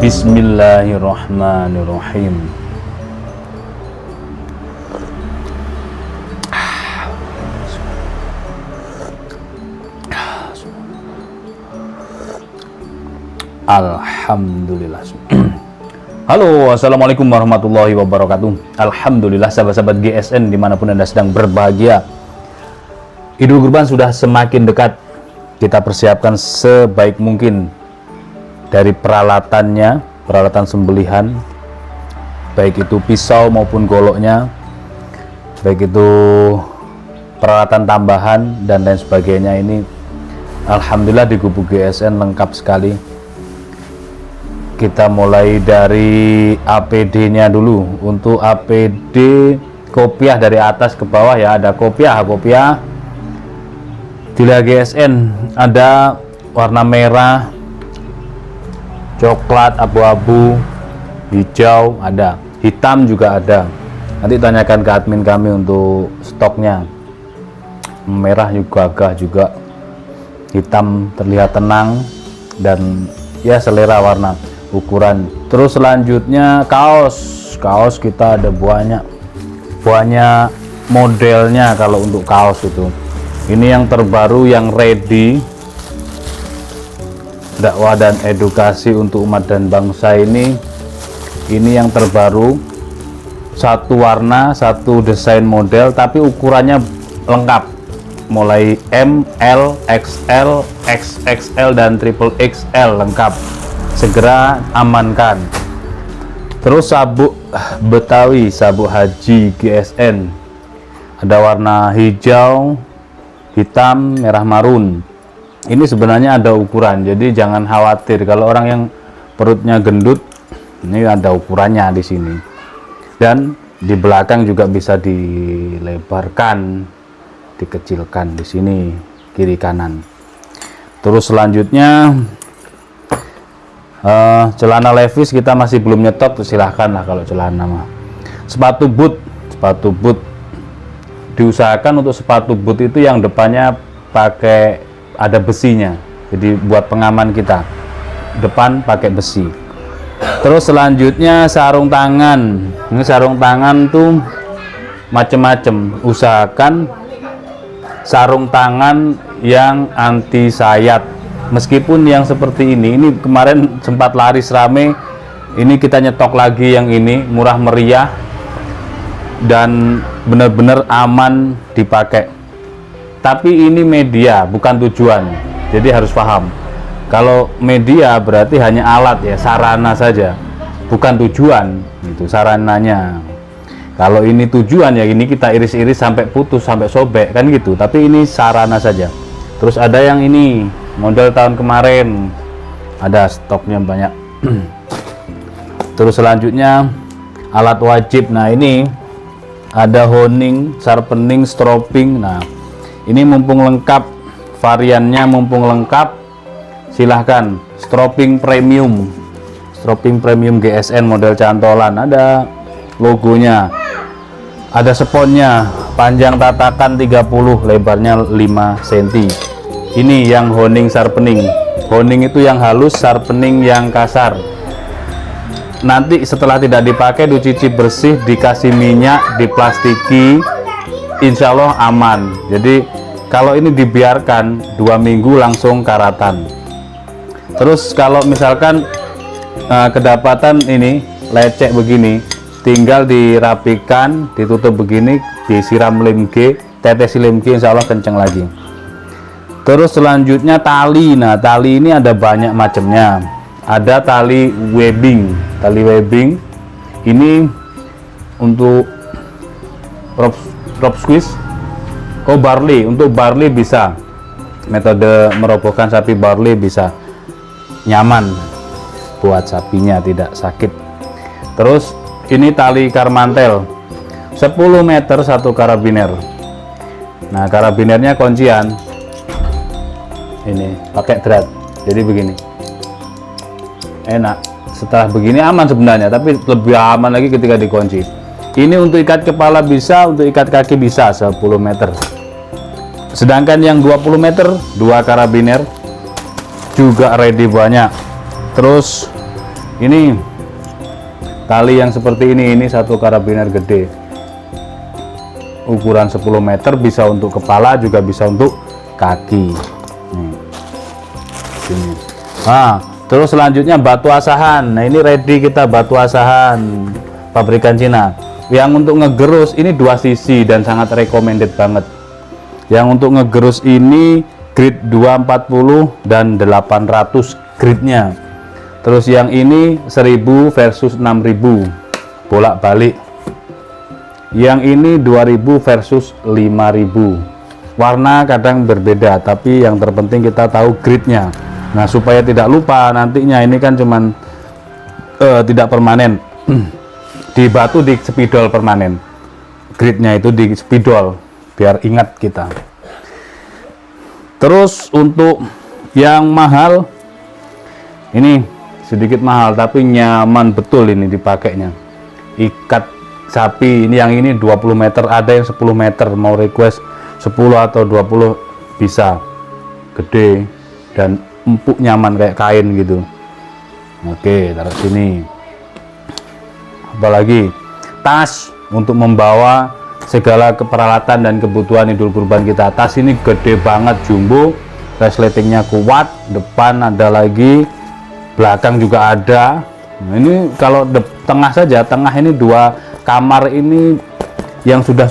Bismillahirrahmanirrahim. Alhamdulillah. Halo, assalamualaikum warahmatullahi wabarakatuh. Alhamdulillah sahabat-sahabat GSN dimanapun Anda sedang berbahagia. Idul Kurban sudah semakin dekat. Kita persiapkan sebaik mungkin dari peralatannya, peralatan sembelihan, baik itu pisau maupun goloknya, baik itu peralatan tambahan dan lain sebagainya. Ini alhamdulillah di Gubuk GSN lengkap sekali. Kita mulai dari APD-nya dulu. Untuk APD kopiah dari atas ke bawah ya, ada kopiah di GSN ada warna merah, coklat, abu-abu, hijau, ada hitam juga ada. Nanti tanyakan ke admin kami untuk stoknya. Merah juga gagah juga, hitam terlihat tenang dan ya selera warna ukuran. Terus selanjutnya kaos kita ada banyak modelnya. Kalau untuk kaos itu ini yang terbaru, yang ready, dakwah dan edukasi untuk umat dan bangsa. Ini yang terbaru, satu warna, satu desain model, tapi ukurannya lengkap, mulai M, L, XL, XXL dan triple XL lengkap. Segera amankan. Terus sabuk Betawi, sabuk haji GSN, ada warna hijau, hitam, merah, marun. Ini sebenarnya ada ukuran, jadi jangan khawatir kalau orang yang perutnya gendut. Ini ada ukurannya di sini, dan di belakang juga bisa dilebarkan, dikecilkan di sini kiri kanan. Terus selanjutnya celana levis kita masih belum nyetok, silahkan lah kalau celana mah. Sepatu boot diusahakan untuk sepatu boot itu yang depannya pakai ada besinya, jadi buat pengaman kita depan pakai besi. Terus selanjutnya sarung tangan. Ini sarung tangan tuh macem-macem, usahakan sarung tangan yang anti sayat. Meskipun yang seperti ini kemarin sempat laris rame, ini kita nyetok lagi yang ini murah meriah dan benar-benar aman dipakai. Tapi ini media, bukan tujuan, jadi harus paham. Kalau media berarti hanya alat ya, sarana saja, bukan tujuan, itu sarananya. Kalau ini tujuan ya, ini kita iris-iris sampai putus, sampai sobek kan gitu. Tapi ini sarana saja. Terus ada yang ini model tahun kemarin, ada stoknya banyak. Terus selanjutnya alat wajib. Nah ini ada honing, sharpening, stropping. Nah ini mumpung lengkap, variannya mumpung lengkap, silahkan. Stropping premium GSN model cantolan, ada logonya, ada sponnya, panjang tatakan 30, lebarnya 5 cm. Ini yang honing sharpening. Honing itu yang halus, sharpening yang kasar. Nanti setelah tidak dipakai dicuci bersih, dikasih minyak, diplastiki, insya Allah aman. Jadi kalau ini dibiarkan 2 minggu langsung karatan. Terus kalau misalkan kedapatan ini lecek begini, tinggal dirapikan, ditutup begini, disiram lem G, tetes lem G, insya Allah kenceng lagi. Terus selanjutnya tali. Nah tali ini ada banyak macamnya. Ada tali webbing ini untuk rope squeeze. Oh, barley, untuk barley bisa, metode merobohkan sapi barley bisa, nyaman buat sapinya, tidak sakit. Terus ini tali karmantel 10 meter satu karabiner. Nah, karabinernya kuncian ini pakai drat, jadi begini, enak. Setelah begini aman sebenarnya, tapi lebih aman lagi ketika dikunci. Ini untuk ikat kepala bisa, untuk ikat kaki bisa 10 meter. Sedangkan yang 20 meter 2 karabiner juga ready banyak. Terus ini tali yang seperti ini satu karabiner gede, ukuran 10 meter, bisa untuk kepala juga bisa untuk kaki. Sini. Nah, terus selanjutnya batu asahan. Nah, ini ready kita, batu asahan pabrikan Cina. Yang untuk ngegerus ini 2 sisi dan sangat recommended banget. Yang untuk ngegerus ini grade 240 dan 800 grade-nya. Terus yang ini 1000 versus 6000 bolak-balik. Yang ini 2000 versus 5000. Warna kadang berbeda, tapi yang terpenting kita tahu grade-nya. Nah, supaya tidak lupa nantinya, ini kan cuman tidak permanen. Di batu di spidol permanen. Grade-nya itu di spidol, biar ingat kita. Terus untuk yang mahal, ini sedikit mahal tapi nyaman betul ini dipakainya. Ikat sapi ini, yang ini 20 meter, ada yang 10 meter, mau request 10 atau 20 bisa, gede dan empuk, nyaman kayak kain gitu. Oke, taruh sini. Apalagi tas untuk membawa segala peralatan dan kebutuhan Idul Kurban kita. Tas ini gede banget, jumbo, resletingnya kuat, depan ada lagi, belakang juga ada. Nah, ini kalau tengah saja, tengah ini 2 kamar ini yang sudah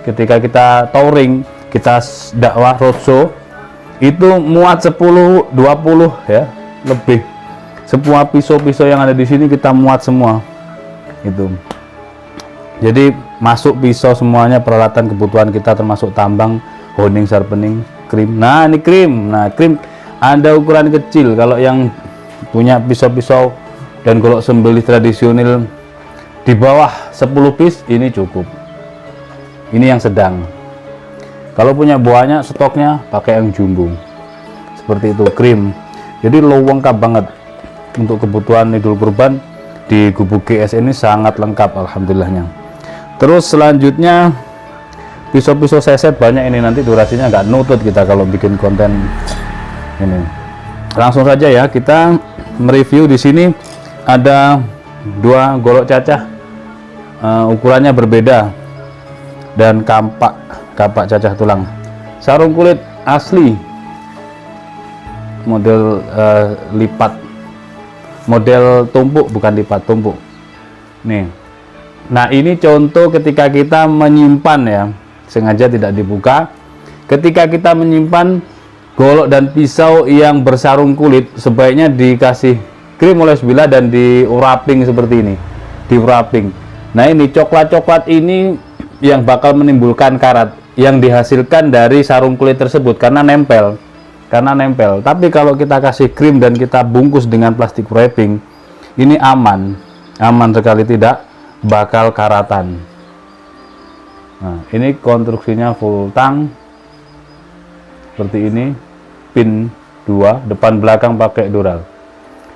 ketika kita touring, kita dakwah roadshow itu muat 10 20 ya lebih. Semua pisau-pisau yang ada di sini kita muat semua itu. Jadi masuk pisau semuanya, peralatan kebutuhan kita termasuk tambang, honing, sharpening, krim. Nah, ini krim. Nah, krim ada ukuran kecil. Kalau yang punya pisau-pisau dan golok sembelih tradisional di bawah 10 piece ini cukup. Ini yang sedang. Kalau punya banyak stoknya pakai yang jumbo. Seperti itu, krim. Jadi lengkap banget untuk kebutuhan Idul Kurban di Gubuk GS ini, sangat lengkap alhamdulillahnya. Terus selanjutnya pisau-pisau seset banyak ini, nanti durasinya nggak nutut kita kalau bikin konten ini. Langsung saja ya, kita mereview. Di sini ada 2 golok cacah, ukurannya berbeda, dan kapak cacah tulang. Sarung kulit asli, model lipat, model tumpuk, bukan lipat, tumpuk. Nih. Nah, ini contoh ketika kita menyimpan ya, sengaja tidak dibuka. Ketika kita menyimpan golok dan pisau yang bersarung kulit, sebaiknya dikasih krim oleh sebilah dan di wrapping seperti ini, di wrapping. Nah, ini coklat-coklat ini yang bakal menimbulkan karat yang dihasilkan dari sarung kulit tersebut karena nempel. Tapi kalau kita kasih krim dan kita bungkus dengan plastik wrapping, ini aman sekali, tidak bakal karatan. Nah, ini konstruksinya full tang seperti ini, pin 2, depan belakang pakai dural.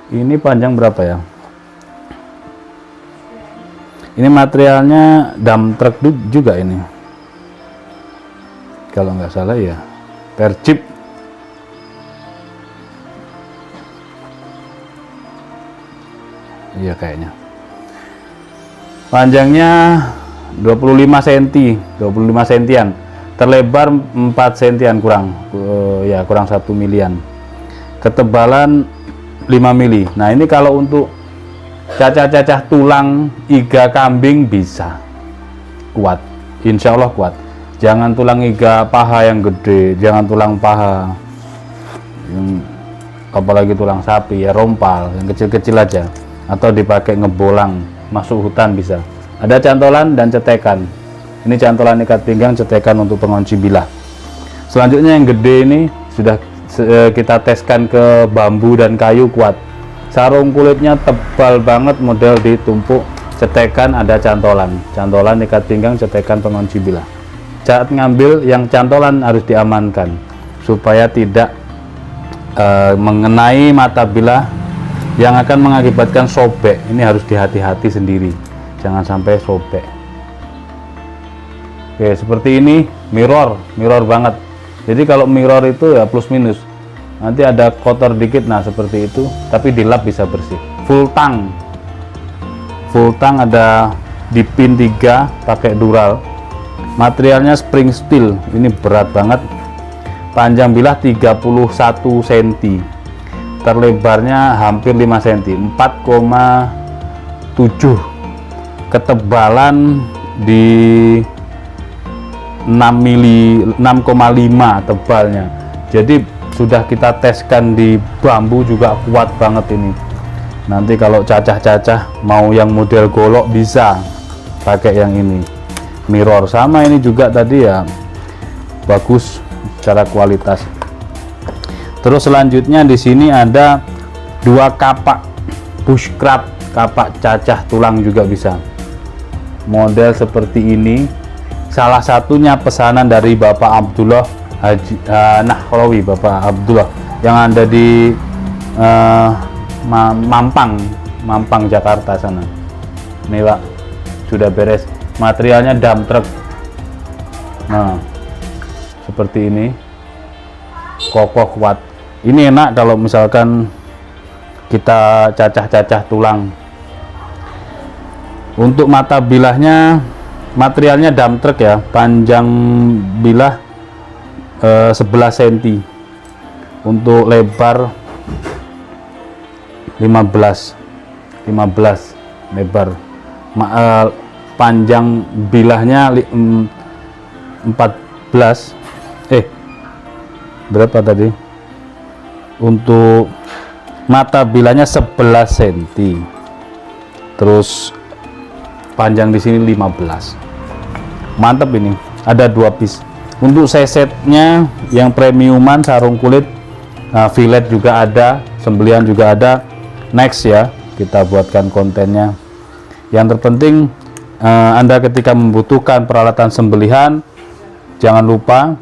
Ini panjang berapa ya? Ini materialnya dump truck juga ini, kalau nggak salah ya, Perchip. Iya kayaknya. Panjangnya 25 cm, 25 cm, terlebar 4 cm kurang, kurang 1 milian. Ketebalan 5 mili. Nah, ini kalau untuk cacah-cacah tulang iga kambing bisa kuat, insya Allah kuat. Jangan tulang iga paha yang gede, jangan tulang paha apalagi tulang sapi ya, rompal yang kecil-kecil aja, atau dipakai ngebolang masuk hutan bisa. Ada cantolan dan cetekan. Ini cantolan ikat pinggang cetekan untuk pengunci bilah. Selanjutnya yang gede ini sudah kita teskan ke bambu dan kayu, kuat. Sarung kulitnya tebal banget, model ditumpuk, cetekan ada cantolan ikat pinggang, cetekan pengunci bilah. Saat ngambil yang cantolan harus diamankan supaya tidak mengenai mata bilah yang akan mengakibatkan sobek. Ini harus dihati-hati sendiri, jangan sampai sobek. Oke, seperti ini mirror banget. Jadi kalau mirror itu ya plus minus, nanti ada kotor dikit, nah seperti itu, tapi dilap bisa bersih. Full tang ada di pin 3 pakai dural. Materialnya spring steel, ini berat banget. Panjang bilah 31 cm, terlebarnya hampir 5 cm, 4,7. Ketebalan di 6,5 tebalnya. Jadi sudah kita teskan di bambu juga kuat banget ini. Nanti kalau cacah-cacah mau yang model golok bisa pakai yang ini. Mirror sama ini juga tadi ya, bagus secara kualitas. Terus selanjutnya di sini ada 2 kapak bushcraft, kapak cacah tulang juga bisa. Model seperti ini. Salah satunya pesanan dari Bapak Abdullah Nahrawi, Bapak Abdullah yang ada di Mampang Jakarta sana. Ini Pak, sudah beres. Materialnya dump truck. Nah, seperti ini, kokoh, kuat. Ini enak kalau misalkan kita cacah-cacah tulang. Untuk mata bilahnya, materialnya dump truck ya, panjang bilah 11 cm, untuk lebar 15 lebar. Panjang bilahnya 14 berapa tadi? Untuk mata bilahnya 11 cm, terus panjang di sini 15. Mantap ini, ada 2 piece. Untuk sesetnya yang premiuman, sarung kulit, fillet juga ada, sembelihan juga ada. Next ya, kita buatkan kontennya. Yang terpenting Anda ketika membutuhkan peralatan sembelihan, jangan lupa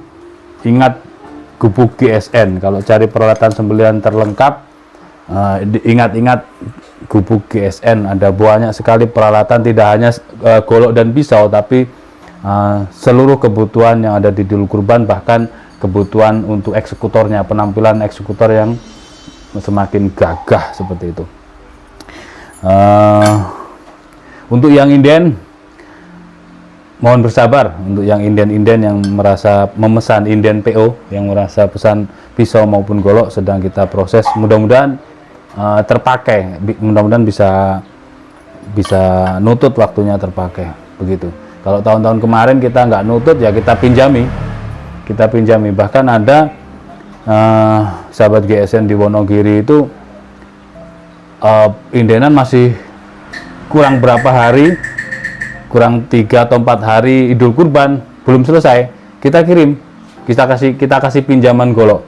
ingat gubuk GSN. Kalau cari peralatan sembelihan terlengkap, ingat-ingat gubuk GSN. Ada banyak sekali peralatan, tidak hanya golok dan pisau, tapi seluruh kebutuhan yang ada di Idul Kurban, bahkan kebutuhan untuk eksekutornya, penampilan eksekutor yang semakin gagah seperti itu. Untuk yang inden, mohon bersabar. Untuk yang inden-inden yang merasa memesan inden PO, yang merasa pesan pisau maupun golok, sedang kita proses. Mudah-mudahan terpakai, mudah-mudahan bisa nutut waktunya terpakai begitu. Kalau tahun-tahun kemarin kita nggak nutut ya kita pinjami. Bahkan ada sahabat GSN di Wonogiri itu indenan masih kurang berapa hari, kurang 3 atau 4 hari Idul Kurban belum selesai, kita kirim, kita kasih pinjaman golok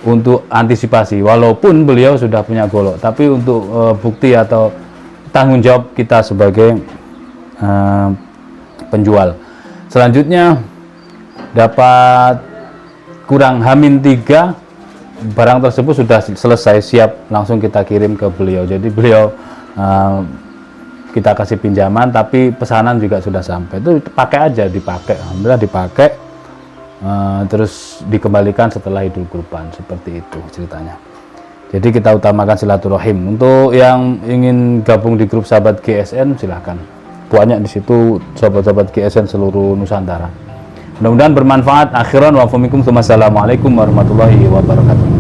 untuk antisipasi. Walaupun beliau sudah punya golok, tapi untuk bukti atau tanggung jawab kita sebagai penjual. Selanjutnya dapat kurang H-3, barang tersebut sudah selesai, siap, langsung kita kirim ke beliau. Jadi beliau kita kasih pinjaman, tapi pesanan juga sudah sampai. Itu pakai aja, dipakai, alhamdulillah dipakai, terus dikembalikan setelah Idul Kurban. Seperti itu ceritanya. Jadi kita utamakan silaturahim. Untuk yang ingin gabung di grup sahabat GSN, silahkan. Banyak di situ sahabat-sahabat GSN seluruh Nusantara. Mudah-mudahan bermanfaat. Akhiran wa faminkum. Wassalamualaikum warahmatullahi wabarakatuh.